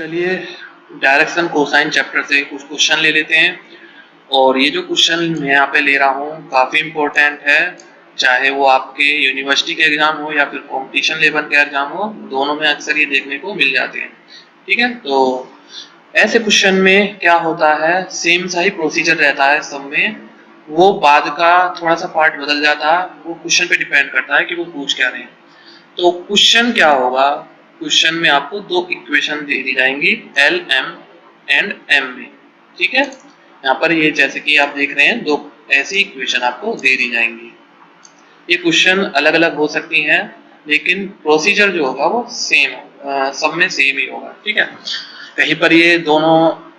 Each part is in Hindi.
चलिए डायरेक्शन कोसाइन चैप्टर से कुछ क्वेश्चन ले लेते हैं। और ये जो क्वेश्चन मैं यहाँ पे ले रहा हूँ काफ़ी इम्पोर्टेंट है, चाहे वो आपके यूनिवर्सिटी के एग्जाम हो या फिर कंपटीशन लेवल के एग्जाम हो, दोनों में अक्सर ये देखने को मिल जाते हैं। ठीक है, तो ऐसे क्वेश्चन में क्या होता है, सेम सा ही प्रोसीजर रहता है सब में, वो बाद का थोड़ा सा पार्ट बदल जाता है, वो क्वेश्चन पे डिपेंड करता है कि वो पूछ क्या रहे हैं। तो क्वेश्चन क्या होगा, क्वेश्चन में आपको दो इक्वेशन दे दी जाएंगी एल एम एंड एम में। ठीक है, यहाँ पर ये जैसे कि आप देख रहे हैं दो ऐसी इक्वेशन आपको दे दी जाएंगी। ये क्वेश्चन अलग अलग हो सकती हैं, लेकिन प्रोसीजर जो होगा वो सेम सब में सेम ही होगा। ठीक है, कहीं पर ये दोनों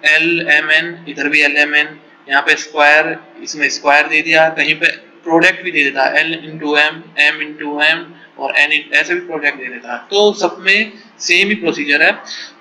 एल एम एन, इधर भी एल एम एन, यहाँ पे स्क्वायर, इसमें स्क्वायर दे दिया, कहीं पे प्रोडक्ट भी दे देता है L into M into M और एन ऐसे भी प्रोडक्ट दे देता है, तो सब में सेम ही प्रोसीजर है।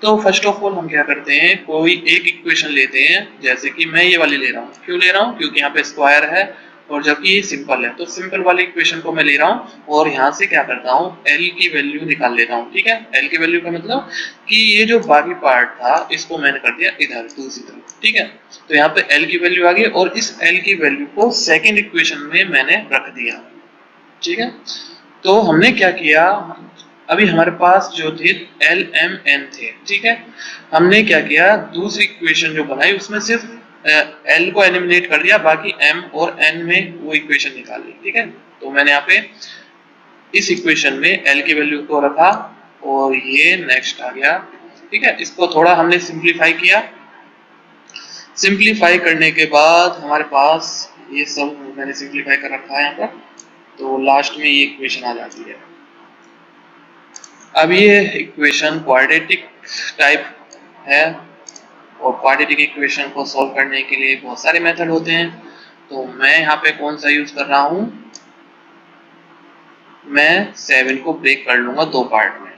तो फर्स्ट ऑफ ऑल हम क्या करते हैं, कोई एक इक्वेशन लेते हैं, जैसे कि मैं ये वाली ले रहा हूँ। क्यों ले रहा हूँ, क्योंकि यहाँ पे स्क्वायर है और जबकि ये सिंपल है, तो सिंपल वाली इक्वेशन को मैं ले रहा हूँ और यहाँ से क्या करता हूँ, एल की वैल्यू निकाल लेता हूँ। ठीक है, एल की वैल्यू का मतलब कि ये जो बाकी पार्ट था इसको मैंने कर दिया इधर दूसरी तरफ। ठीक है, तो यहाँ पे एल की वैल्यू आ गई और इस एल की वैल्यू को सेकेंड इक्वेशन में मैंने रख दिया। ठीक है, तो हमने क्या किया, अभी हमारे पास जो थे एल एम एन थे। ठीक है, हमने क्या किया, दूसरी इक्वेशन जो बनाई उसमें सिर्फ एल को एलिमिनेट कर दिया, बाकी एम और एन में वो इक्वेशन निकाल ली। ठीक है, तो मैंने यहाँ पे इस इक्वेशन में एल की वैल्यू को रखा और ये नेक्स्ट आ गया। ठीक है, इसको थोड़ा हमने सिंप्लीफाई किया। सिंप्लीफाई करने के बाद हमारे पास ये सब मैंने सिंप्लीफाई कर रखा है यहाँ पर, तो लास्ट में ये इक्वेशन आ जाती है। अब ये इक्वेशन क्वाड्रेटिक टाइप है और क्वाड्रेटिक इक्वेशन को सॉल्व करने के लिए बहुत सारे मेथड होते हैं, तो मैं यहाँ पे कौन सा यूज कर रहा हूँ, मैं 7 को ब्रेक कर लूंगा दो पार्ट में।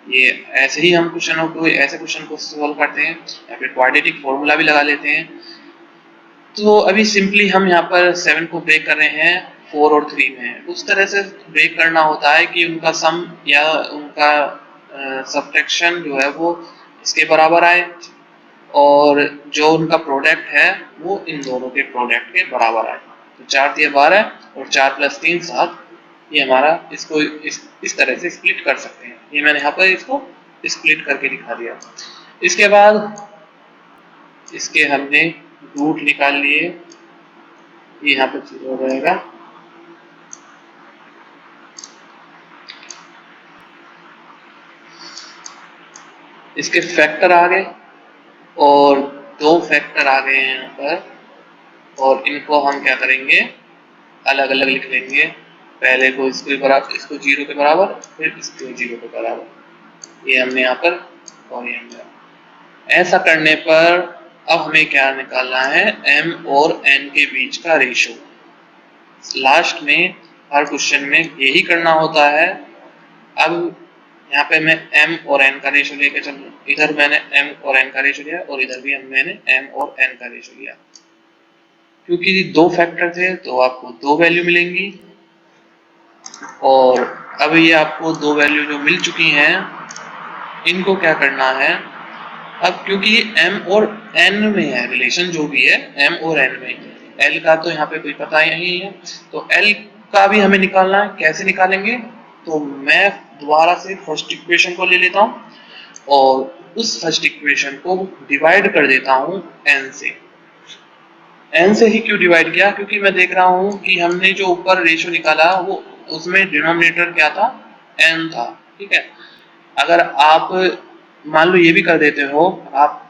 ये ऐसे ही हम क्वेश्चनों को, ऐसे क्वेश्चन को सॉल्व करते हैं या फिर क्वाड्रेटिक फॉर्मूला भी लगा लेते हैं। तो अभी सिंपली हम यहाँ पर 7 को ब्रेक कर रहे हैं 4 और 3 में। उस तरह से ब्रेक करना होता है कि उनका सम या उनका सब्ट्रैक्शन जो है वो इसके बराबर आए और जो उनका प्रोडक्ट है वो इन दोनों के प्रोडक्ट के बराबर आए। तो 4 दिए 12 और 4 + 3 7, ये हमारा इसको इस तरह से स्प्लिट कर सकते हैं। ये मैंने यहाँ पर इसको स्प्लिट करके दिखा दिया। इसके बाद इसके हमने रूट निकाल लिए, ये यहाँ पे 0 हो जाएगा। इसके फैक्टर आ गए और 2 फैक्टर आ गए हैं यहाँ पर, और इनको हम क्या करेंगे, अलग अलग लिख लेंगे। पहले को इसको बराबर, इसको 0 के बराबर, फिर इसको 0 के बराबर, ये हमने यहाँ पर और ये हमने। ऐसा करने पर अब हमें क्या निकालना है, m और n के बीच का रेशो। लास्ट में हर क्वेश्चन में यही करना होता है। अब यहाँ पे मैं m और n का रेशो लेके चल रहा हूँ, इधर मैंने m और n का रेशो लिया और इधर भी मैंने m और n का रेशो लिया। क्योंकि 2 फैक्टर थे तो आपको 2 वैल्यू मिलेंगी, और अब ये आपको 2 वैल्यू जो मिल चुकी हैं, इनको क्या करना है, अब क्योंकि m और n में है रिलेशन, जो भी है m और n में, l का तो यहाँ पे कोई पता ही नहीं है, तो l का भी हमें निकालना है। कैसे निकालेंगे, तो मैं दोबारा से फर्स्ट इक्वेशन को ले लेता हूँ और उस फर्स्ट इक्वेशन को डिवाइड कर देता हूँ n से। n से ही क्यों डिवाइड किया, क्योंकि मैं देख रहा हूँ कि हमने जो ऊपर रेशो निकाला वो उसमें डिनोमिनेटर क्या था, n था। ठीक है, अगर आप मान लो ये भी कर देते हो, आप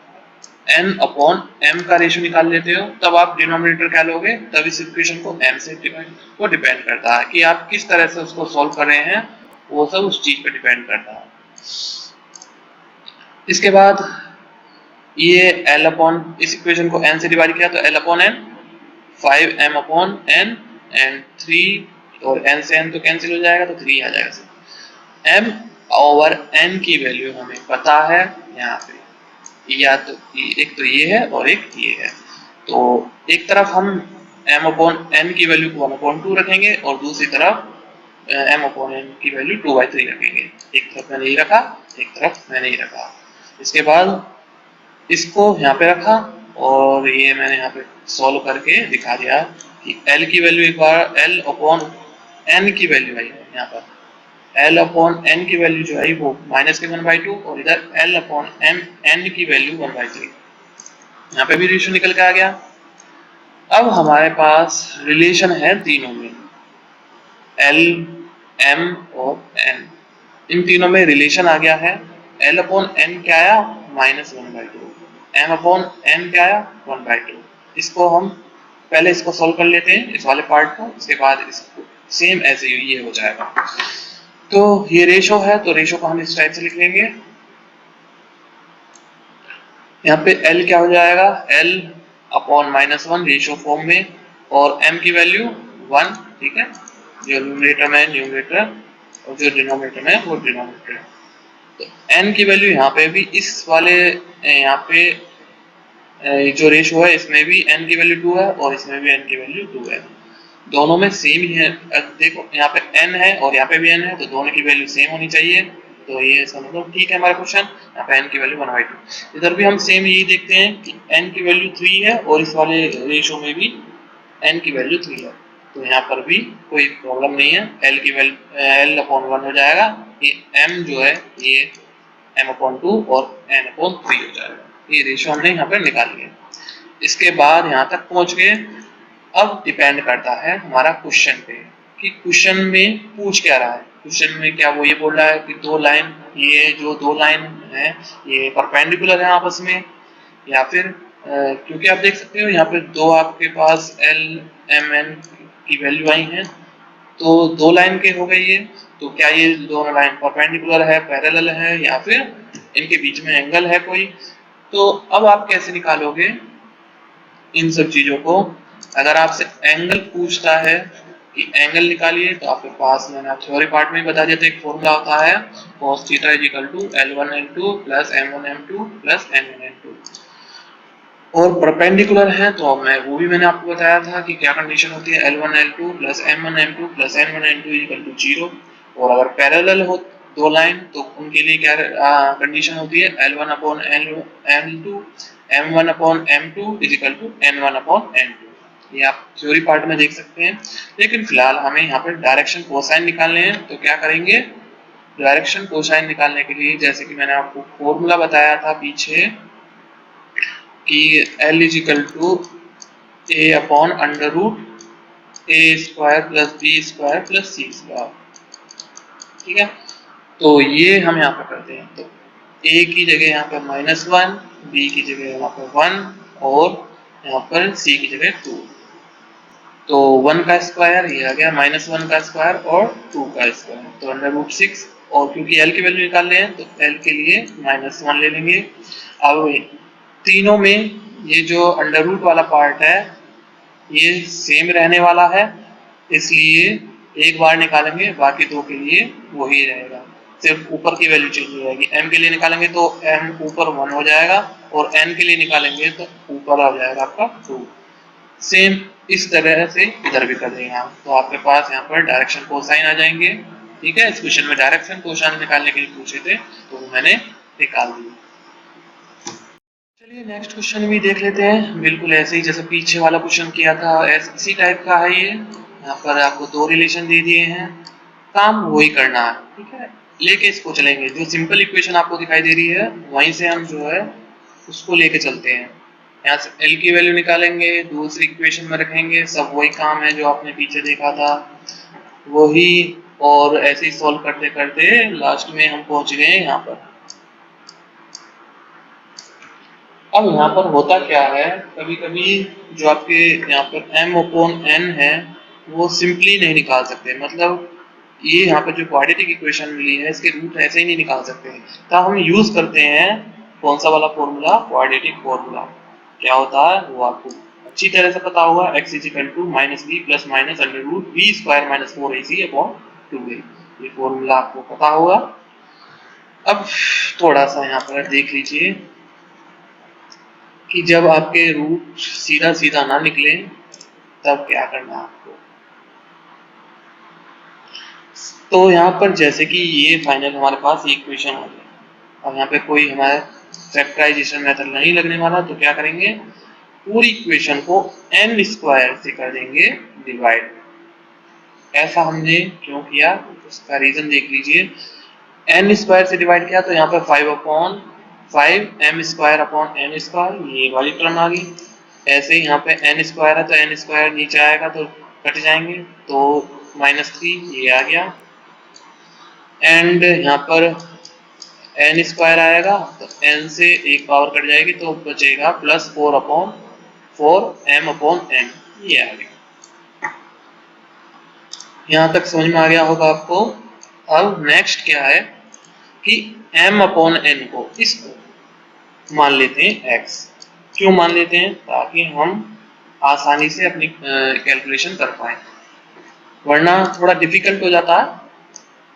n/m का रेशो निकाल लेते हो, तब आप डिनोमिनेटर क्या लोगे, तब इस इक्वेशन को m से डिवाइड, वो डिपेंड करता है कि आप किस तरह से उसको सॉल्व कर रहे हैं, वो सब उस चीज पे डिपेंड करता है। इसके बाद ये इस इक्वेशन को n से डिवाइड किया तो l/n 5m/n एंड 3, और n से n तो कैंसिल हो जाएगा तो 3 आ जाएगा। m/n की वैल्यू हमें पता है यहाँ पे, या तो एक तो ये है और एक ये है, तो एक तरफ हम m/n की वैल्यू को 1/2 रखेंगे और दूसरी तरफ m/n की वैल्यू 2/3 रखेंगे। एक तरफ मैंने ये रखा, एक तरफ मैंने ये रखा। इसके बाद इसको यहाँ पे रखा और ये मैंने यहाँ पे सॉल्व करके दिखा दिया कि L की वैल्यू एक बार L अपॉन N की वैल्यू आई है। यहाँ पर L अपॉन N की वैल्यू जो आई वो माइनस के 1/2 और इधर L अपॉन N की वैल्यू 1/3। यहाँ पे भी रेशियो निकल के आ गया। अब हमारे पास रिलेशन है तीनों में, L, M और N, इन तीनों में रिलेशन आ गया है। L अपॉन N क्या आया? -1/2। M अपॉन N क्या आया? 1/2। इसको हम पहले इसको सॉल्व कर लेते हैं, इस वाले पार्ट को, इसके बाद इसको सेम ऐसे ये हो जाएगा। तो ये रेशो है, तो रेशो को हम इस टाइप से लिख लेंगे। यहाँ पे L क्या हो जाएगा? L अपॉन -1 रेशो फॉर्म में और M की वैल्यू 1, ठीक है, जो न्यूमरेटर में न्यूमरेटर और जो डिनोमिनेटर में वो डिनोमिनेटर। तो N की वैल्यू यहाँ पे भी इस वाले यहाँ पे जो रेशो है इसमें भी N की वैल्यू 2 है और इसमें भी N की वैल्यू 2 है, दोनों में सेम ही है। देखो यहाँ पे N है और यहाँ पे भी N है, तो दोनों की वैल्यू सेम होनी चाहिए। तो ये समझो ठीक है हमारा क्वेश्चन। यहाँ पे N की वैल्यू 1/2। इधर भी हम सेम यही देखते हैं कि N की वैल्यू 3 है और इस वाले रेशो में भी N की वैल्यू 3 है, तो यहाँ पर भी कोई प्रॉब्लम नहीं है। L की वैल्यू L अपॉन 1 हो जाएगा, ये M जो है ये M अपॉन 2 और N अपॉन 3 हो जाएगा। ये रेशो हमने यहाँ पर निकाल लिया। इसके बाद यहाँ तक पहुँच गए। अब डिपेंड करता है हमारा क्वेश्चन पे कि क्वेश्चन में पूछ क्या रहा है। क्वेश्चन में क्या वो ये बोल रहा है कि दो लाइन, ये जो दो लाइन है ये परपेंडिकुलर है आपस में, या फिर क्योंकि आप देख सकते हो यहाँ पे दो आपके पास L M N की वैल्यू आई हैं, तो दो लाइन के हो गई ये, तो क्या ये दोनों लाइन परपेंडिकुलर है, पैरेलल है, या फिर इनके बीच में एंगल है कोई। तो अब आप कैसे निकालोगे इन सब चीजों को? अगर आपसे एंगल पूछता है कि एंगल निकालिए, तो आपके पास मैंने आप थ्योरी पार्ट में बता दिया था, एक फॉर्मूला होता है cos θ = L1L2 + M1M2 + N1N2। और परपेंडिकुलर है तो मैं वो भी मैंने आपको बताया था कि क्या कंडीशन होती है, L1L2 + M1M2 + N1N2 = 0। और अगर पैरेलल हो दो लाइन तो उनके लिए क्या कंडीशन होती है, L1/L2 M1/M2 = N1/N2। ये आप थ्योरी पार्ट में देख सकते हैं। लेकिन फिलहाल हमें यहाँ पर डायरेक्शन कोसाइन निकालने हैं, तो क्या करेंगे, डायरेक्शन कोसाइन निकालने के लिए जैसे कि मैंने आपको फॉर्मूला बताया था पीछे कि L = A/√A² + B² + C², ठीक है। तो ये हम यहाँ पर करते हैं, तो A की जगह यहाँ पर -1, B की जगह यहाँ पर 1 और यहाँ पर C की जगह 2। तो 1 का स्क्वायर ये आ गया, -1 का स्क्वायर और 2 का स्क्वायर, तो √6। और क्योंकि L की वैल्यू निकाल रहे हैं तो L के लिए -1 ले लेंगे। अब तीनों में ये जो अंडर रूट वाला पार्ट है ये सेम रहने वाला है, इसलिए एक बार निकालेंगे, बाकी दो के लिए वही रहेगा, सिर्फ ऊपर की वैल्यू चेंज हो जाएगी। M के लिए निकालेंगे तो M ऊपर 1 हो जाएगा और N के लिए निकालेंगे तो ऊपर आ जाएगा आपका 2। सेम इस तरह से इधर भी कर देंगे हम, तो आपके पास यहाँ पर डायरेक्शन कोसाइन आ जाएंगे, ठीक है। इस क्वेश्चन में डायरेक्शन कोसाइन निकालने के लिए पूछे थे तो वो मैंने निकाल दिया। चलिए नेक्स्ट क्वेश्चन भी देख लेते हैं, बिल्कुल ऐसे ही जैसे पीछे वाला क्वेश्चन किया था इसी टाइप का है ये। यहाँ पर आपको दो रिलेशन दे दिए हैं, काम वही करना है, ठीक है। लेके इसको चलेंगे, जो सिंपल इक्वेशन आपको दिखाई दे रही है वहीं से हम जो है उसको लेके चलते हैं। यहाँ से L की वैल्यू निकालेंगे, दूसरी इक्वेशन में रखेंगे, सब वही काम है जो आपने पीछे देखा था वही, और ऐसे ही सॉल्व करते करते लास्ट में हम पहुंच गए यहाँ पर। अब यहाँ पर होता क्या है, कभी कभी जो आपके यहाँ पर M/N है वो सिंपली नहीं निकाल सकते, मतलब ये यहाँ पर जो क्वाड्रेटिक इक्वेशन मिली है इसके रूट ऐसे ही नहीं निकाल सकते हैं, तो हम यूज करते हैं कौन सा वाला फॉर्मूला, क्वाड्रेटिक फॉर्मूला। क्या होता है वो आपको अच्छी तरह से पता होगा, x = -b + -√b² - 4ac/2a, ये फॉर्मूला आपको पता होगा। अब थोड़ा सा यहाँ पर देख लीजिए कि जब आपके रूट सीधा सीधा ना निकले तब क्या करना है आपको। तो यहाँ पर जैसे कि ये फाइनल हमारे पास इक्वेशन आ गया, अब यहाँ पे कोई हमारे फैक्टराइजेशन मेथड नहीं लगने वाला तो क्या करेंगे, पूरी इक्वेशन को n स्क्वायर से कर देंगे डिवाइड। ऐसा हमने क्यों किया, उसका रीजन देख लीजिए। n स्क्वायर से डिवाइड किया तो यहाँ पर 5/5 m square upon n square, ये वाली टर्म आ गई। ऐसे ही यहाँ पे n स्क्वायर है तो n स्क्वायर नीचे आएगा तो कट जाएंगे, तो -3 ये आ गया। एंड यहाँ पर n स्क्वायर आएगा तो n से एक पावर कट जाएगी तो बचेगा +4/4 m अपॉन n, ये आ गया। यहाँ तक समझ में आ गया होगा आपको। अब नेक्स्ट क्या है कि m अपॉन n को, इसको मान लेते हैं x। क्यों मान लेते हैं, ताकि हम आसानी से अपनी कैलकुलेशन कर पाए, वरना थोड़ा डिफिकल्ट हो जाता है।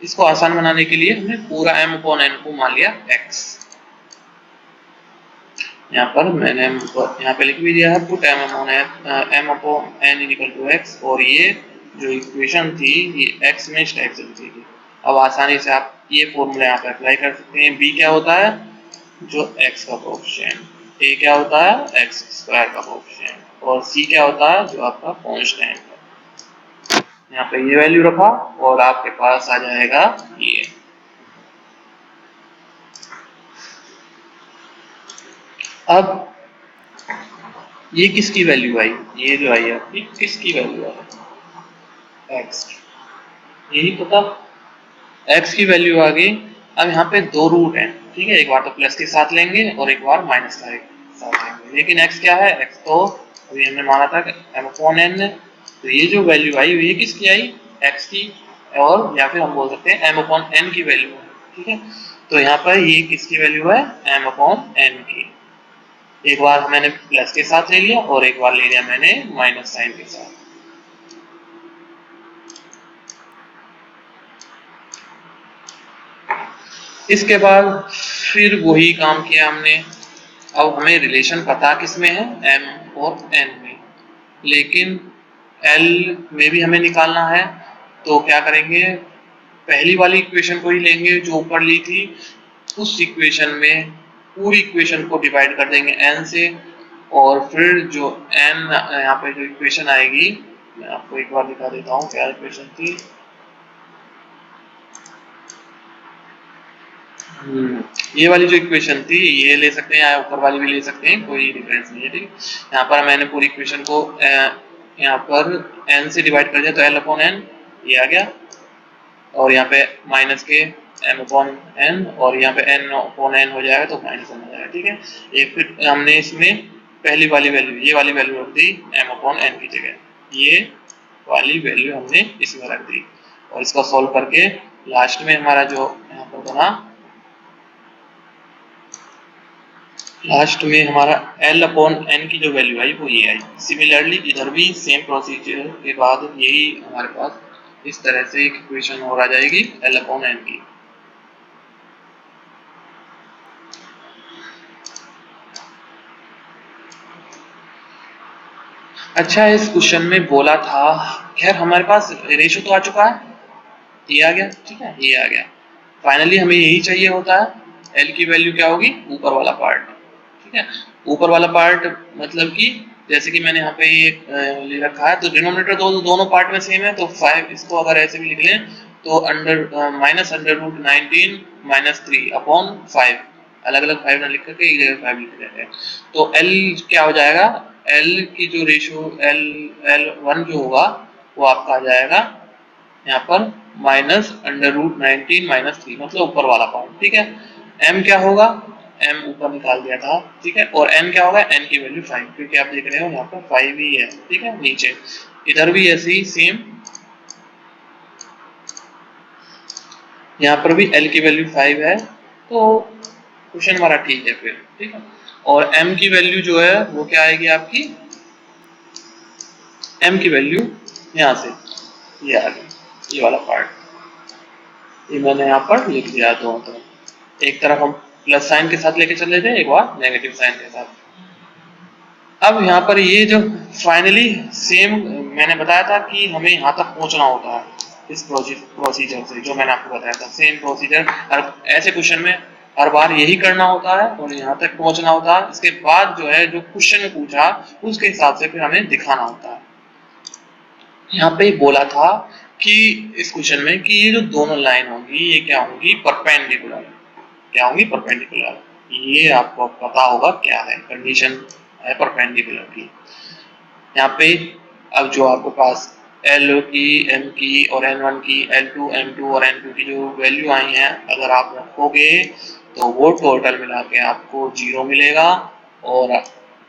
इसको आसान बनाने के लिए हमने पूरा m अपॉन n को मान लिया x। यहाँ पर मैंने यहाँ पे लिख भी दिया है put m upon n equal to x, और ये जो इक्वेशन थी ये x में स्टैक चलती थी। अब आसानी से आप ये फॉर्मूला यहाँ पे अप्लाई कर सकते हैं। b क्या होता है, जो x का कोएफिशिएंट, a क्या होता है x स्क्वायर का कोएफिशिएंट, और c क्या होता है जो आपका कांस्टेंट है। यहाँ पे ये वैल्यू रखा और आपके पास आ जाएगा ये। अब ये किसकी वैल्यू आई, ये जो आई आपकी किसकी वैल्यू आई, x, यही पता, x की वैल्यू आ गई। अब यहाँ पे दो रूट हैं, ठीक है, एक बार तो प्लस के साथ लेंगे और एक बार माइनस के साथ लेंगे, लेकिन x क्या है, x तो अभी हमने माना था कि m अपॉन n, तो ये जो वैल्यू आई ये किसकी आई, x की, और या फिर हम बोल सकते हैं m अपॉन n की वैल्यू है, ठीक है। तो यहाँ पर ये किसकी वैल्यू है, m अपॉन n की। एक बार मैंने प्लस के साथ ले लिया और एक बार ले लिया मैंने माइनस साइन के साथ। इसके बाद फिर वही काम किया हमने। अब हमें रिलेशन पता किसमें है, m और n में, लेकिन l में भी हमें निकालना है। तो क्या करेंगे, पहली वाली इक्वेशन को ही लेंगे जो ऊपर ली थी, उस इक्वेशन में पूरी इक्वेशन को डिवाइड कर देंगे n से, और फिर जो n यहाँ पे जो इक्वेशन आएगी, मैं आपको एक बार दिखा देता हूँ क्या इक्वेशन थी। ये वाली जो इक्वेशन थी ये ले सकते हैं या ऊपर वाली भी ले सकते हैं, कोई डिफरेंस नहीं है, ठीक। यहाँ पर मैंने पूरी इक्वेशन को यहाँ पर n से डिवाइड कर दिया तो l अपॉन n ये आ गया, और यहाँ पे माइनस के m अपॉन n, और यहाँ पे n अपॉन n हो जाएगा तो माइनस n हो जाएगा, ठीक है। एक फिर हमने इसमें पहली वाली वैल्यू, ये वाली वैल्यू रख दी m अपॉन n की जगह, ये वाली वैल्यू हमने इसमें रख दी, और इसका सॉल्व करके लास्ट में हमारा जो यहाँ पर बना, लास्ट में हमारा l अपॉन n की जो वैल्यू आई वो ये आई। सिमिलरली इधर भी सेम प्रोसीजर के बाद यही हमारे पास इस तरह से एक इक्वेशन और आ जाएगी l अपॉन n की। अच्छा, इस क्वेश्चन में बोला था, खैर हमारे पास रेशो तो आ चुका है, ये आ गया, ठीक है, ये आ गया। फाइनली हमें यही चाहिए होता है, l की वैल्यू क्या होगी, ऊपर वाला पार्ट, ठीक है। ऊपर वाला पार्ट मतलब कि जैसे कि मैंने यहाँ पे ये ले रखा है, तो डिनोमिनेटर दोनों पार्ट में सेम है, तो 5 इसको अगर ऐसे भी लिख लें तो minus under root 19 minus 3 upon 5, अलग अलग 5 ना लिख करके एक जगह 5 लिख देते हैं। तो l क्या हो जाएगा, l की जो रेशियो l1 जो होगा वो आपका आ जाएगा यहाँ पर माइनस अंडर रूट 19 माइनस 3, मतलब ऊपर वाला पार्ट, ठीक है। m क्या होगा, m ऊपर निकाल दिया था, ठीक है, और n क्या होगा, n की वैल्यू 5, क्योंकि आप देख रहे हो यहाँ पर 5 ही है, ठीक है। नीचे इधर भी ऐसे ही सेम, यहाँ पर भी l की वैल्यू 5 है, तो क्वेश्चन हमारा ठीक है फिर, ठीक है। और m की वैल्यू जो है वो क्या आएगी आपकी, m की वैल्यू यहाँ से ये आ गई, ये वाला पार्ट, ये मैंने यहाँ पर लिख दिया दोनों तरफ। एक तरफ हम प्लस साइन के साथ लेके चले थे, एक बार नेगेटिव साइन के साथ। अब यहाँ पर ये जो फाइनली सेम मैंने बताया था कि हमें यहाँ तक पहुँचना होता है इस प्रोसीजर से, जो मैंने आपको बताया था सेम प्रोसीजर। और ऐसे क्वेश्चन में हर बार यही करना होता है और यहाँ तक पहुंचना होता है। इसके बाद जो है जो क्वेश्चन में पूछा उसके हिसाब से फिर हमें दिखाना होता है। यहाँ पे बोला था कि इस क्वेश्चन में कि ये जो दोनों लाइन होंगी ये क्या होंगी, परपेंडिकुलर। क्या होंगी, परपेंडिकुलर। ये आपको पता होगा क्या है, कंडीशन है परपेंडिकुलर की। यहाँ पे अब जो आपके पास L की, M की और N1 की, L2, M2 और N2 की जो वैल्यू आई हैं अगर आप रखोगे तो वो टोटल मिला के आपको 0 मिलेगा। और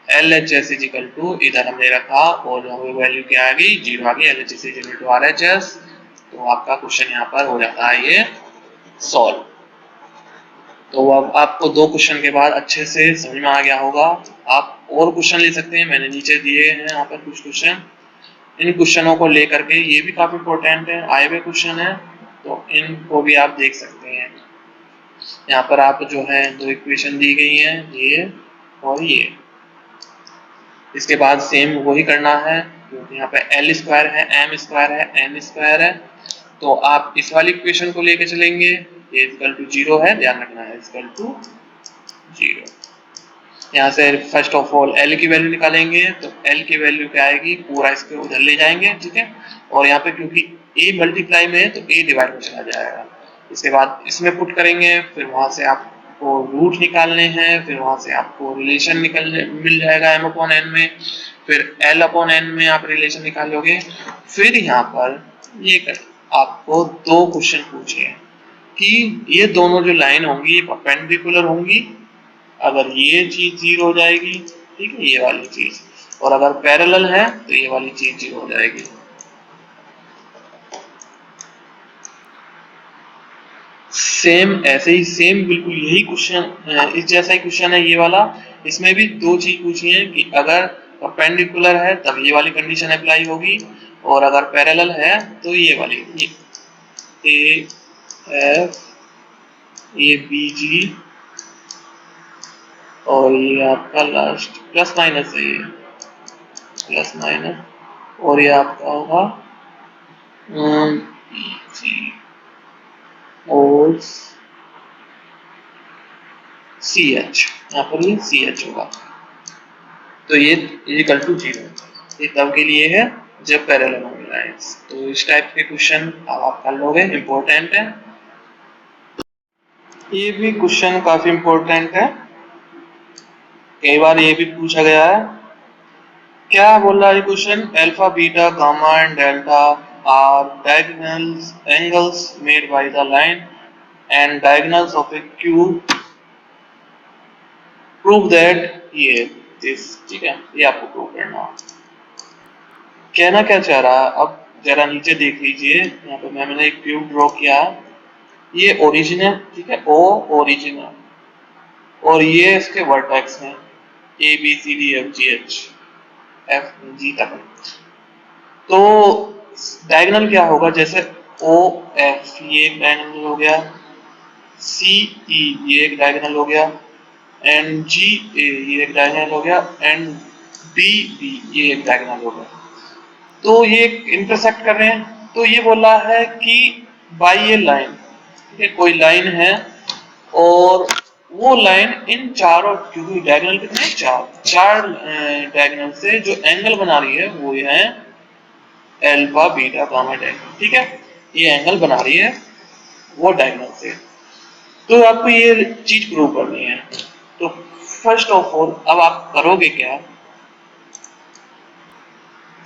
LHS इज इक्वल टू इधर हमने रखा और हमें वैल्यू क्या आ गई, 0 आ गई। LHS is equal to RHS। तो आपका क्वेश्चन यहाँ पर हो जाता है ये सॉल्व। तो अब आपको दो क्वेश्चन के बाद अच्छे से समझ में आ गया होगा। आप और क्वेश्चन ले सकते हैं, मैंने नीचे दिए हैं यहाँ पर कुछ क्वेश्चन। इन क्वेश्चनों को लेकर के ये भी काफी इंपॉर्टेंट है, आए हुए क्वेश्चन है, तो इनको भी आप देख सकते हैं। यहाँ पर आप जो है दो इक्वेशन दी गई हैं, ये और ये। इसके बाद सेम वही करना है क्योंकि यहाँ पे L स्क्वायर है, M स्क्वायर है, N स्क्वायर है। तो आप इस वाली इक्वेशन को लेके चलेंगे, ये इक्वल टू 0 है, ध्यान रखना है, इक्वल टू 0। यहाँ से फर्स्ट ऑफ ऑल L की वैल्यू निकालेंगे तो L की वैल्यू क्या आएगी, पूरा इसके उधर ले जाएंगे, ठीक है। और यहाँ पे क्योंकि A मल्टीप्लाई में है तो A डिवाइड में चला जाएगा। इसके बाद इसमें पुट करेंगे, फिर वहां से आपको रूट निकालने हैं, फिर वहां से आपको रिलेशन निकलने मिल जाएगा M अपॉन N में, फिर L अपॉन N में आप रिलेशन निकालोगे। फिर यहाँ पर ये आपको दो क्वेश्चन पूछे कि ये दोनों जो लाइन होंगी ये परपेंडिकुलर होंगी, अगर ये चीज 0 हो जाएगी, ठीक है, ये वाली चीज, और अगर पैरेलल है तो ये वाली चीज 0 हो जाएगी। सेम ऐसे ही सेम बिल्कुल यही क्वेश्चन, इस जैसा ही क्वेश्चन है ये वाला। इसमें भी दो चीज पूछी है कि अगर परपेंडिकुलर है तब ये वाली कंडीशन अप्लाई होगी, और अगर पैरेलल है तो ये वाली, ये A F ये B G और ये आपका लास्ट प्लस माइनस है, ये प्लस माइनस, और ये आपका होगा और CH, यहाँ पर ये CH होगा। तो ये इक्वल टू 0, ये तब के लिए है जब पैरेलल होंगे लाइंस। तो इस टाइप के क्वेश्चन अब आप कर लोगे, इम्पोर्टेंट है। ये भी क्वेश्चन काफी इम्पोर्टेंट है, कई बार ये भी पूछा गया है। क्या बोल रहा है question, alpha beta gamma and delta R diagonals angles made by the line and diagonals of A cube, prove that ये दिस, ठीक है, ये आपको प्रूव करना। कहना क्या चाह रहा है, अब जरा नीचे देख लीजिए, यहाँ पे मैंने एक क्यूब ड्रॉ किया, ये ओरिजिन है, ठीक है, ओ ओरिजिन है, और ये इसके वर्टेक्स हैं A B C D F G H F G तक। तो डायगोनल क्या होगा, जैसे O F ये एक डायगोनल हो गया, C E ये एक डायगोनल हो गया, एंड G A ये एक डायगोनल हो गया, एंड B B ये एक डायगोनल हो गया। तो ये इंटरसेक्ट कर रहे हैं, तो ये बोला है कि बाई ये लाइन, ठीक है, कोई लाइन है और वो लाइन इन चारों, क्योंकि डायगोनल कितने, चार डायगोनल से जो एंगल बना रही है वो ये है अल्फा बीटा गामा डायगोनल, ठीक है, ये एंगल बना रही है वो डायगोनल से। तो आपको ये चीज प्रूव करनी है। तो फर्स्ट ऑफ ऑल अब आप करोगे क्या,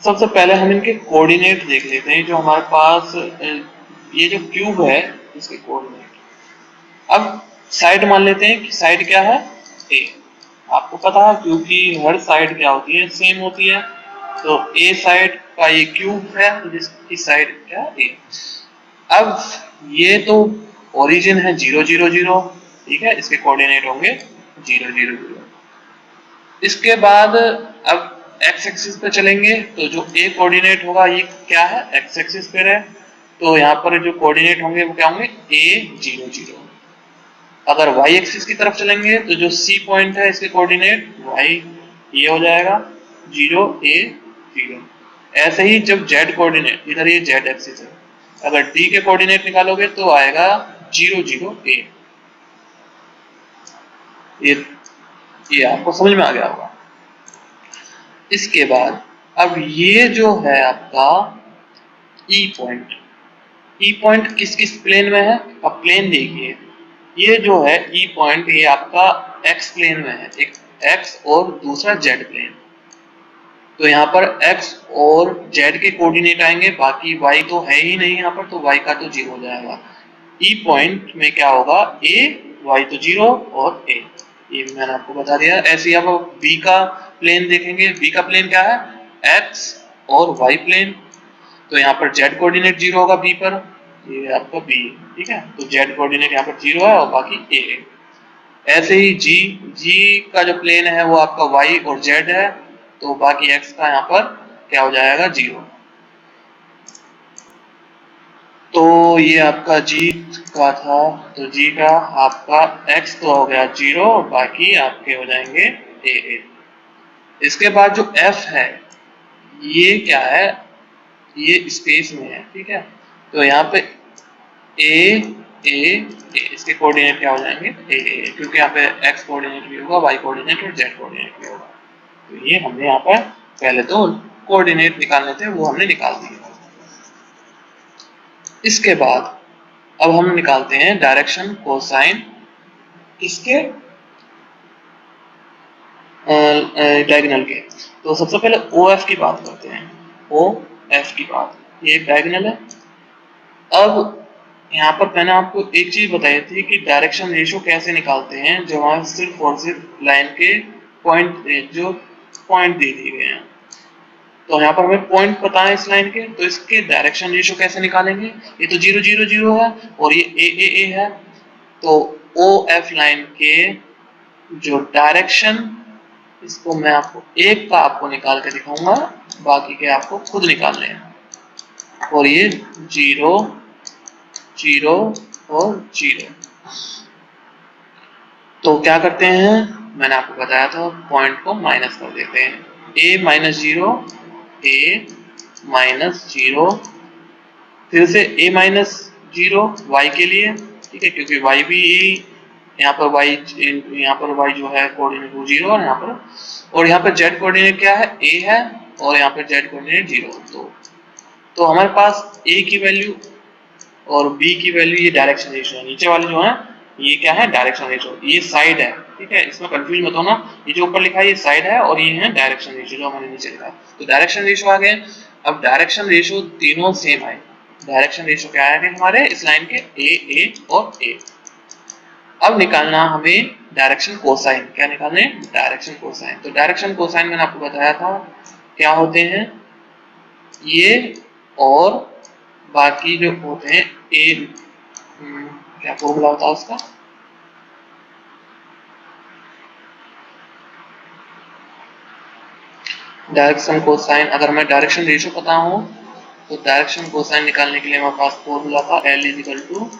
सबसे पहले हम इनके कोऑर्डिनेट देख लेते हैं। जो हमारे पास ये जो क्यूब है इसके कोऑर्डिनेट, अब साइड मान लेते हैं कि साइड क्या है, ए। आपको पता है क्योंकि हर साइड क्या होती है, सेम होती है। तो ए साइड का ये क्यूब है तो जिसकी साइड क्या है, ए। अब ये तो ओरिजिन है 0 0 0, ठीक है, इसके कोऑर्डिनेट होंगे 0 0 0। इसके बाद अब एक्स एक्सिस पे चलेंगे, तो जो ए कोऑर्डिनेट होगा ये क्या है, एक्स एक्सिस पे है, तो यहाँ पर जो कोऑर्डिनेट होंगे वो क्या होंगे, A 0 0। अगर वाई एक्सिस की तरफ चलेंगे तो जो सी पॉइंट है इसके कोऑर्डिनेट वाई ये हो जाएगा 0 A 0। ऐसे ही जब जेड कोऑर्डिनेट, इधर ये जेड एक्सिस है, अगर डी के कोऑर्डिनेट निकालोगे तो आएगा 0 0 A। ये आपको समझ में आ गया होगा। इसके बाद अब ये जो है आपका ई पॉइंट किस किस प्लेन में है? अब प्लेन देखिए, ये जो है ई पॉइंट ये आपका एक्स प्लेन में है, एक एक्स और दूसरा जेड प्लेन। तो यहाँ पर x और z के कोऑर्डिनेट आएंगे, बाकी y तो है ही नहीं यहाँ पर, तो y का तो 0 हो जाएगा। ई पॉइंट में क्या होगा? a, y तो 0 और a, ये मैंने आपको बता दिया। ऐसे ही आप b का प्लेन देखेंगे, b का प्लेन क्या है? x और y प्लेन। तो यहाँ पर z कोऑर्डिनेट 0 होगा b पर, ये आपका b, ठीक है। तो z कोऑर्डिनेट यहाँ पर 0 है और बाकी a। ऐसे ही g का जो प्लेन है वो आपका y और z है, तो बाकी x का यहाँ पर क्या हो जाएगा? 0। तो ये आपका g का था, तो g का आपका x तो हो गया 0, बाकी आपके हो जाएंगे a। इसके बाद जो f है ये क्या है? ये स्पेस में है, ठीक है। तो यहाँ पे a, इसके कोऑर्डिनेट क्या हो जाएंगे? a, क्योंकि यहाँ पे x कोऑर्डिनेट भी होगा, y कोऑर्डिनेट और z कोऑर्डिनेट भी होगा। तो ये हमने यहाँ पर पहले तो कोऑर्डिनेट निकालने थे, वो हमने निकाल दिए। इसके बाद अब हम निकालते हैं डायरेक्शन कोसाइन किसके? डायगोनल के। तो सबसे पहले OF की बात करते हैं, OF की बात, ये एक डायगोनल है। अब यहाँ पर मैंने आपको एक चीज बताई थी कि डायरेक्शन रेशियो कैसे निकालते हैं, जो हमारे सिर्फ और सिर्फ लाइन के पॉइंट, जो पॉइंट दे दिए गए हैं। तो यहाँ पर हमें पॉइंट पता है इस लाइन के, तो इसके डायरेक्शन रेशियो कैसे निकालेंगे? ये तो 0 0 0 है और ये A है, तो OF लाइन के जो डायरेक्शन, इसको मैं आपको एक का आपको निकाल के दिखाऊंगा, बाकी के आपको खुद निकालने हैं। और ये 0 0 और 0। तो क्या करते हैं? मैंने आपको बताया था, पॉइंट को माइनस कर देते हैं। a माइनस 0, a माइनस 0, फिर से a माइनस 0 y के लिए, ठीक है, क्योंकि y भी यहाँ पर y जो है कोऑर्डिनेट वो 0 है यहाँ पर, और यहाँ पर z कोऑर्डिनेट क्या है? a है, और यहाँ पर z कोऑर्डिनेट 0। तो हमारे पास a की वैल्यू और b की वैल्यू, ये डायरेक्शन रेशियो है। नीचे वाले जो है ये क्या है? डायरेक्शन रेशियो, ये साइड है, ठीक है, इसमें कंफ्यूज मत होना। ये जो ऊपर लिखा है ये साइड है और ये है डायरेक्शन रेशियो जो हमारे नीचे लिखा है। तो डायरेक्शन रेशियो आ गए। अब डायरेक्शन रेशियो तीनों सेम आए। डायरेक्शन रेशियो क्या आएंगे हमारे इस लाइन के? a और a। अब निकालना हमें डायरेक्शन कोसाइन। क्या निकालने? Direction cosine. तो डायरेक्शन कोसाइन मैंने आपको बताया था क्या होते हैं ये, और बाकी जो होते हैं क्या फॉर्मूला होता है उसका? डायरेक्शन कोसाइन, अगर हमें डायरेक्शन रेशियो पता हो तो डायरेक्शन कोसाइन निकालने के लिए हमारे पास फॉर्मूला था L equal to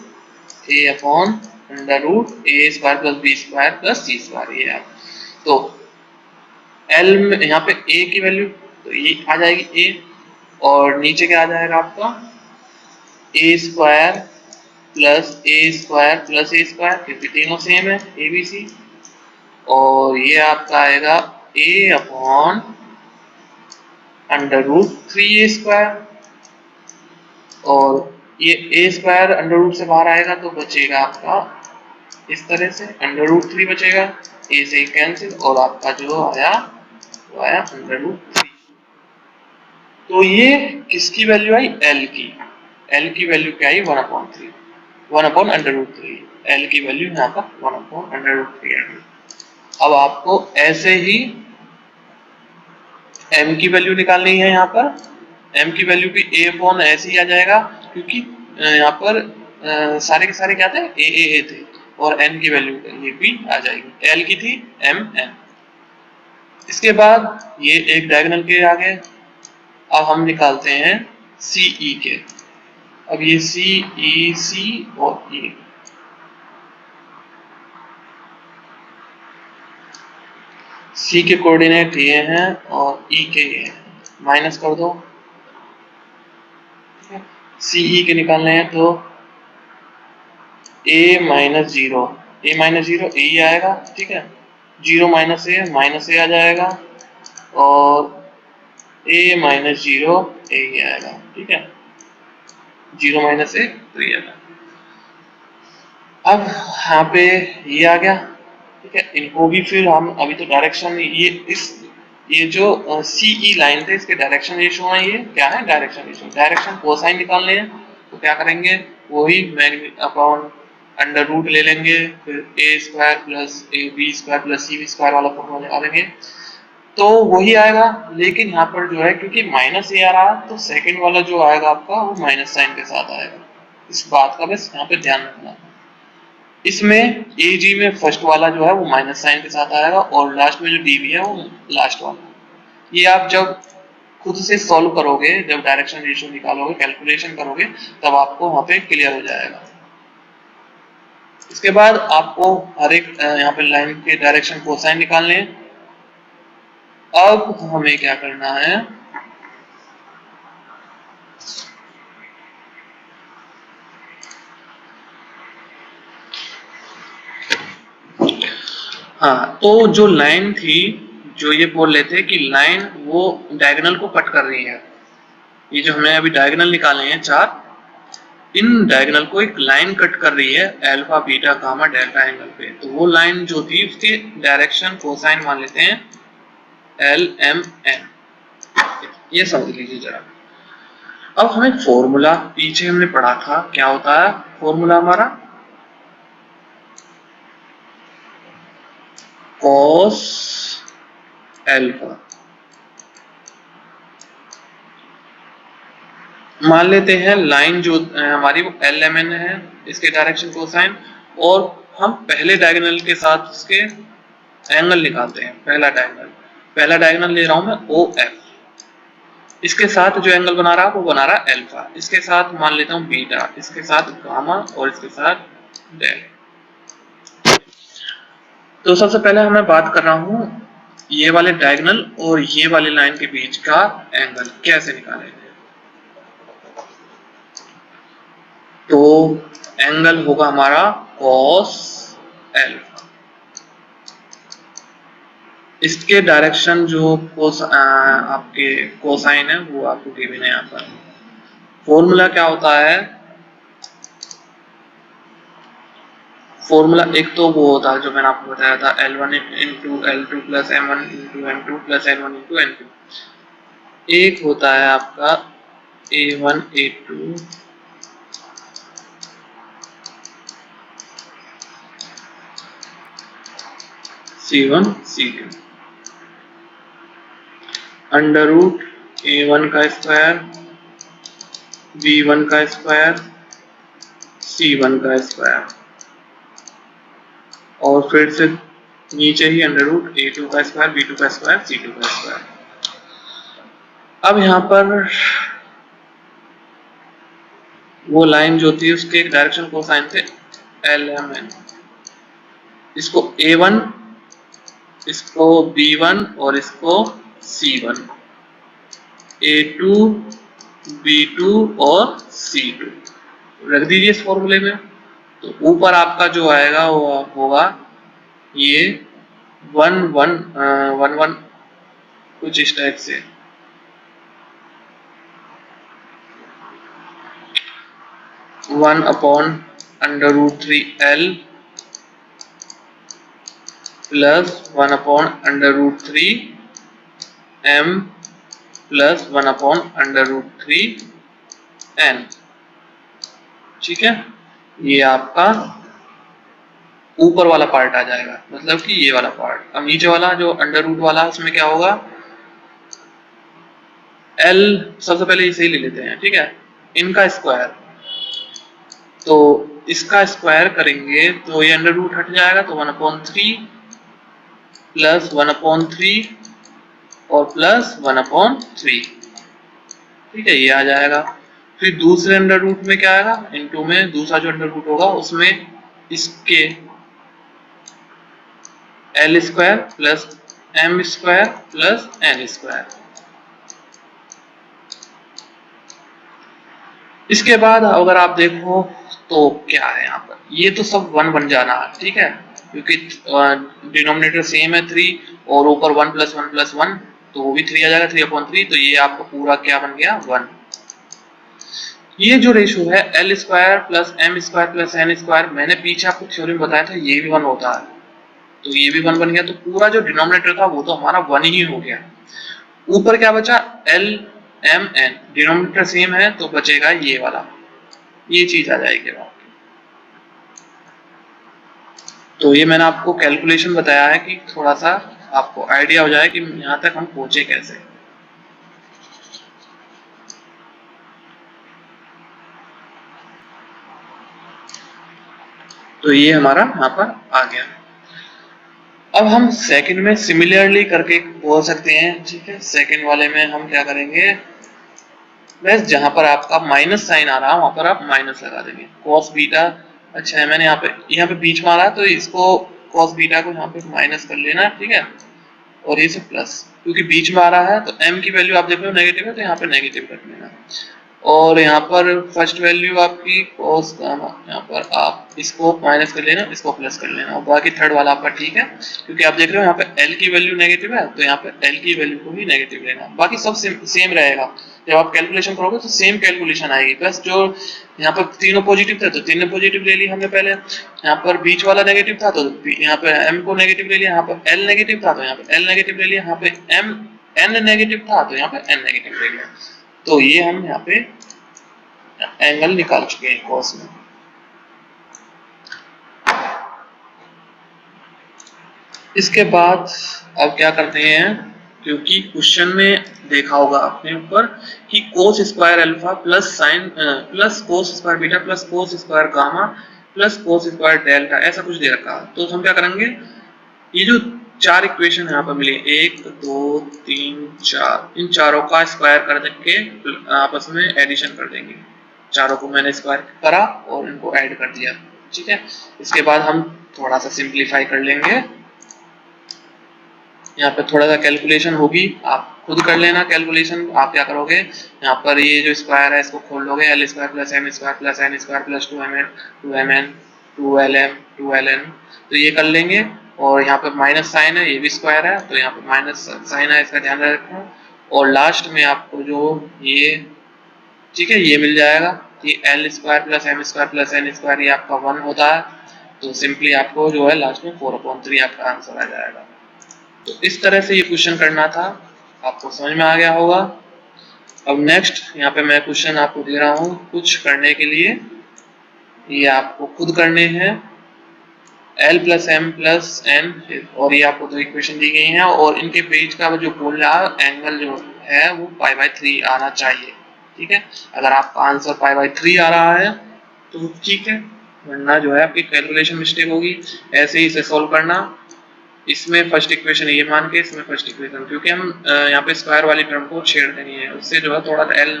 a upon under root a square plus b square plus c square. ये है। तो L में यहाँ पे a की वैल्यू तो ये आ जाएगी a, और नीचे क्या आ जाएगा आपका? a square plus a square plus a square, क्योंकि तीनों सेम है a b c, और ये आपका आएगा a upon under root 3a square, और ये a स्क्वायर अंडर रूट से बाहर आएगा तो बचेगा आपका इस तरह से, अंडर रूट 3 बचेगा, a से कैंसिल, और आपका जो आया वो आया अंडर रूट 3। तो ये किसकी वैल्यू आई? L की। L की वैल्यू क्या आई? 1/3, 1/√3। L की वैल्यू यहाँ पर 1/√3 आई। अब आपको ऐसे ही m की वैल्यू निकालनी है। यहाँ पर m की वैल्यू भी a ऐसे ही आ जाएगा, क्योंकि यहाँ पर सारे के सारे क्या थे? a थे, और n की वैल्यू ये भी आ जाएगी। l की थी m n। इसके बाद ये एक डायगोनल के आ गए। अब हम निकालते हैं CE के। अब ये CE, C और E, C के कोऑर्डिनेट ये हैं और E के ये हैं, माइनस कर दो। CE के निकालने हैं तो a minus 0 A minus zero A ही आएगा, ठीक है। जीरो माइनस ए आ जाएगा, और ए माइनस जीरो ए ही आएगा, ठीक है। जीरो माइनस ए तो ये आएगा। अब यहाँ पे ये आ गया, ठीक है। इनको भी फिर हम अभी तो डायरेक्शन ये जो सी ई लाइन थे इसके डायरेक्शन रेशियो है, ये क्या है डायरेक्शन रेशियो, डायरेक्शन कोसाइन निकालने हैं तो क्या करेंगे, वही अपॉन अंडर रूट ले लेंगे, फिर A square plus A B square plus C B square वाला फॉर्मूला निकालेंगे तो वही आएगा। लेकिन यहाँ पर जो है क्योंकि माइनस ए आ रहा है तो सेकंड वाला जो आएगा आपका वो माइनस साइन के साथ आएगा, इस बात का बस यहाँ पे ध्यान रखना। इसमें ए जी में फर्स्ट वाला जो है वो माइनस साइन के साथ आएगा और लास्ट में जो डी बी है वो लास्ट वाला। ये आप जब खुद से सॉल्व करोगे, जब डायरेक्शन रेशियो निकालोगे, कैलकुलेशन करोगे, तब आपको वहां पे क्लियर हो जाएगा। इसके बाद आपको हर एक यहाँ पे लाइन के डायरेक्शन कोसाइन निकालने हैं। अब हमें क्या करना है, हाँ, तो जो लाइन थी, जो ये बोल रहे थे कि लाइन वो डायगोनल को कट कर रही है, ये जो हमने अभी डायगोनल निकाले हैं चार, इन डायगोनल को एक लाइन कट कर रही है alpha beta gamma delta angle पे। तो वो लाइन जो थी उसके डायरेक्शन कोसाइन मान लेते हैं एल एम एन, ये समझ लीजिए जरा। अब हमें फॉर्मूला पीछे हमने पढ़ा था, क्या होता है फॉर्मूला हमारा, कॉस एल्फा। मान लेते हैं लाइन जो हमारी वो एल एम एन है, इसके डायरेक्शन कोसाइन, और हम पहले डायगोनल के साथ इसके एंगल निकालते हैं। पहला डायगोनल ले रहा हूं मैं ओ एफ, इसके साथ जो एंगल बना रहा है वो बना रहा है एल्फा, इसके साथ मान लेता हूं बीटा, इसके साथ गामा और इसके साथ डेल्टा। तो सबसे पहले मैं बात कर रहा हूं ये वाले डायगोनल और ये वाले लाइन के बीच का एंगल कैसे निकालेंगे। तो एंगल होगा हमारा cos एल्फा, इसके डायरेक्शन जो आपके कोसाइन है वो आपको गिवन है यहाँ पर। फॉर्मूला क्या होता है, फॉर्मूला एक तो वो होता है जो मैंने आपको बताया था L1 into L2 plus M1 into N2 plus N1 into N2, एक होता है आपका A1 A2 C1 C2 under root A1 का स्क्वायर B1 का स्क्वायर C1 का स्क्वायर, और फिर से नीचे ही अंडर रूट A2 का स्क्वायर B2 का स्क्वायर C2 का स्क्वायर। अब यहाँ पर वो लाइन जो थी उसके डायरेक्शन कोसाइन थे एल एम एन, इसको A1, इसको B1 और इसको C1, A2 B2 और C2 रख दीजिए इस फॉर्मूले में। तो ऊपर आपका जो आएगा वो होगा ये 1 कुछ इस टाइप से, 1/√3L plus 1/√3M plus 1/√3N, ठीक है। ये आपका ऊपर वाला पार्ट आ जाएगा, मतलब कि ये वाला पार्ट। अब नीचे वाला जो अंडर रूट वाला उसमें क्या होगा, L सबसे पहले इसे ही ले लेते हैं, ठीक है, इनका स्क्वायर, तो इसका स्क्वायर करेंगे तो ये अंडर रूट हट जाएगा, तो 1/3 प्लस 1/3 और प्लस 1/3, ठीक है, ये आ जाएगा। फिर दूसरे अंडर रूट में क्या आएगा, इनटू में दूसरा जो अंडर रूट होगा उसमें इसके L square plus M square plus N square. इसके बाद अगर आप देखो तो क्या है यहाँ पर, ये तो सब 1 बन जाना है, ठीक है, क्योंकि डिनोमिनेटर सेम है 3 और ऊपर 1 + 1 + 1 तो वो भी 3 आ जाएगा, 3/3, तो ये आपका पूरा क्या बन गया 1। ये जो रेशो है L² + M² + N², मैंने पीछे आपको थ्योरी में बताया था ये भी 1 होता है, तो ये भी 1 बन गया, तो पूरा जो डिनोमिनेटर था वो तो हमारा 1 ही हो गया। ऊपर क्या बचा L M N, denominator same है तो बचेगा ये वाला, ये चीज आ जाएगी आपकी। तो ये मैंने आपको कैलकुलेशन बताया है कि थोड़ा सा आपको आइडिया हो जाए कि यहाँ तक हम पहुंचे कैसे। तो ये हमारा यहाँ पर आ गया। अब हम सेकंड में सिमिलरली करके बोल सकते हैं, ठीक है। सेकंड वाले में हम क्या करेंगे, बस जहां पर आपका माइनस साइन आ रहा है वहां पर आप माइनस लगा देंगे। कॉस बीटा, अच्छा है, मैंने यहाँ पे बीच में आ रहा है तो इसको कॉस बीटा को यहाँ पे माइनस कर लेना, ठीक है, और ये सब प्लस, क्योंकि बीच में आ रहा है तो m की वैल्यू आप देख रहे हो नेगेटिव है तो यहाँ पे नेगेटिव रख लेना। और यहाँ पर फर्स्ट वैल्यू आपकी cos गामा, यहाँ पर आप इसको माइनस कर लेना, इसको प्लस कर लेना, और बाकी थर्ड वाला आपका ठीक है, क्योंकि आप देख रहे हो यहाँ पे L की वैल्यू नेगेटिव है तो यहाँ पे L की वैल्यू को भी नेगेटिव लेना, बाकी सब सेम रहेगा। जब आप कैलकुलेशन करोगे तो सेम कैलकुलेशन आएगी, बस जो यहाँ पर तीनों पॉजिटिव थे तो तीनों पॉजिटिव ले ली हमने पहले, यहाँ पर बीच वाला नेगेटिव था तो यहाँ पे m को नेगेटिव ले लिया, यहाँ पर L नेगेटिव था तो यहाँ पे L नेगेटिव ले लिया, यहाँ पे m n नेगेटिव था तो यहाँ पे n नेगेटिव ले लिया। तो ये हम यहाँ पे एंगल निकाल चुके हैं कॉस में। इसके बाद अब क्या करते हैं, क्योंकि क्वेश्चन में देखा होगा आपने ऊपर कि cos square alpha plus sign plus cos square beta plus cos square gamma plus cos square delta ऐसा कुछ दे रखा, तो हम क्या करेंगे, ये जो चार इक्वेशन यहाँ पर मिली 1 2 3 4, इन चारों का स्क्वायर कर देंगे, आपस में एडिशन कर देंगे। चारों को मैंने स्क्वायर करा और इनको ऐड कर दिया, ठीक है। इसके बाद हम थोड़ा सा सिंप्लीफाई कर लेंगे, यहाँ पे थोड़ा सा कैलकुलेशन होगी, आप खुद कर लेना कैलकुलेशन। आप क्या करोगे, यहाँ पर ये जो स्क्वायर है इसको खोल लोगे, L² + M² + N² + 2mn 2lm 2ln, तो ये कर लेंगे। और यहाँ पे माइनस साइन है, ये भी स्क्वायर है तो यहाँ पे माइनस साइन है, इसका ध्यान रखना। और लास्ट में आपको जो ये, ठीक है, ये मिल जाएगा कि L² + M² + N² ये आपका 1 होता है, तो सिंपली आपको जो है लास्ट में 4/3 आपका आंसर आ जाएगा। तो इस तरह से ये क्वेश्चन करना था, आपको समझ में आ गया होगा। अब नेक्स्ट यहाँ पे मैं क्वेश्चन आपको दे रहा हूँ कुछ करने के लिए, ये आपको खुद करने हैं। L + M + N, और ये आपको दो इक्वेशन दी गई हैं और इनके बीच का जो बोल रहा एंगल जो है वो π/3 आना चाहिए, ठीक है। अगर आपका आंसर π/3 आ रहा है तो ठीक है, वरना जो है आपकी कैलकुलेशन मिस्टेक होगी। ऐसे ही इसे सोल्व करना, इसमें फर्स्ट इक्वेशन ये मान के इसमें फर्स्ट इक्वेशन, क्योंकि हम यहाँ पे स्क्वायर वाली टर्म को छेड़ देनी है, उससे जो है थोड़ा L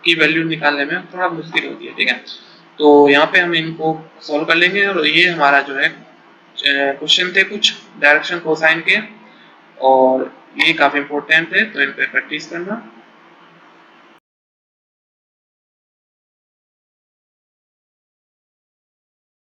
की वैल्यू निकालने में थोड़ा मुश्किल होती है, ठीक है। तो यहाँ पे हम इनको सॉल्व कर लेंगे, और ये हमारा जो है क्वेश्चन थे कुछ डायरेक्शन कोसाइन के, और ये काफी इंपॉर्टेंट है तो इन पे प्रैक्टिस करना।